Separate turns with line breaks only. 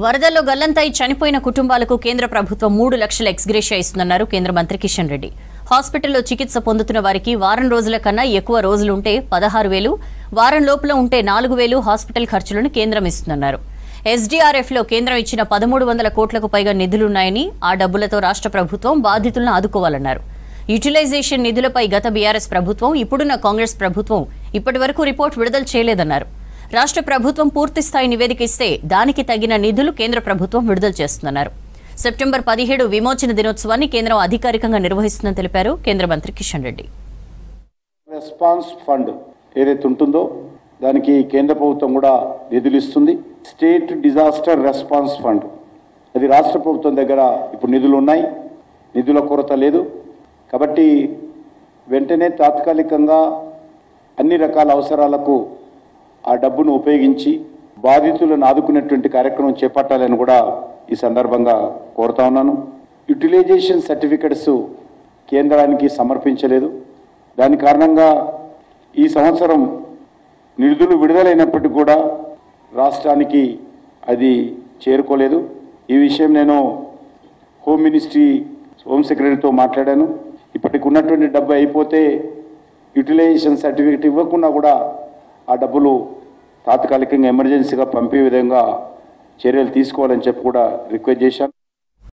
వరదల్లో గల్లంతై చనిపోయిన కుటుంబాలకు కేంద్ర ప్రభుత్వం 3 లక్షల ఎక్స్గ్రేషియా ఇస్తుందన్నారు కేంద్ర మంత్రి కిషన్ రెడ్డి. హాస్పిటల్లో చికిత్స పొందుతున్న వారికి వారం రోజుల కన్నా ఎక్కువ రోజులుంటే 16,000, వారం లోపల ఉంటే 4,000 హాస్పిటల్ ఖర్చులను కేంద్రం ఇస్తుందన్నారు. ఎస్డీఆర్ఎఫ్ లో కేంద్రం ఇచ్చిన 1,300 కోట్లకు పైగా నిధులున్నాయని, ఆ డబ్బులతో రాష్ట్ర ప్రభుత్వం బాధితులను ఆదుకోవాలన్నారు. యూటిలైజేషన్ నిధులపై గత బీఆర్ఎస్ ప్రభుత్వం, ఇప్పుడున్న కాంగ్రెస్ ప్రభుత్వం ఇప్పటివరకు రిపోర్ట్ విడుదల చేయలేదన్నారు. రాష్ట్ర ప్రభుత్వం పూర్తి స్థాయి నివేదిక ఇస్తే దానికి తగిన నిధులు కేంద్ర ప్రభుత్వం విడుదల చేస్తుందన్నారు. సెప్టెంబర్ 17 విమోచన దినోత్సవాన్ని కేంద్రం అధికారికంగా నిర్వహిస్తుందని తెలిపారు కేంద్ర మంత్రి కిషన్ రెడ్డి.
రెస్పాన్స్ ఫండ్ ఏదైతే ఉంటుందో దానికి కేంద్ర ప్రభుత్వం కూడా నిధులు ఇస్తుంది. స్టేట్ డిజాస్టర్ రెస్పాన్స్ ఫండ్ అది రాష్ట్ర ప్రభుత్వం దగ్గర ఇప్పుడు నిధులు ఉన్నాయి, నిధుల కొరత లేదు. కాబట్టి వెంటనే తాత్కాలికంగా అన్ని రకాల అవసరాలకు ఆ డబ్బును ఉపయోగించి బాధితులను ఆదుకునేటువంటి కార్యక్రమం చేపట్టాలని కూడా ఈ సందర్భంగా కోరుతా ఉన్నాను. యూటిలైజేషన్ సర్టిఫికెట్స్ కేంద్రానికి సమర్పించలేదు. దాని కారణంగా ఈ సంవత్సరం నిధులు విడుదలైనప్పటికీ కూడా రాష్ట్రానికి అది చేరుకోలేదు. ఈ విషయం నేను హోమ్ సెక్రటరీతో మాట్లాడాను. ఇప్పటికి ఉన్నటువంటి డబ్బు అయిపోతే యూటిలైజేషన్ సర్టిఫికెట్ ఇవ్వకుండా కూడా ఆ డబ్బులు తాత్కాలికంగా ఎమర్జెన్సీగా పంపే విధంగా చర్యలు తీసుకోవాలని చెప్పి కూడా రిక్వెస్ట్ చేశాను.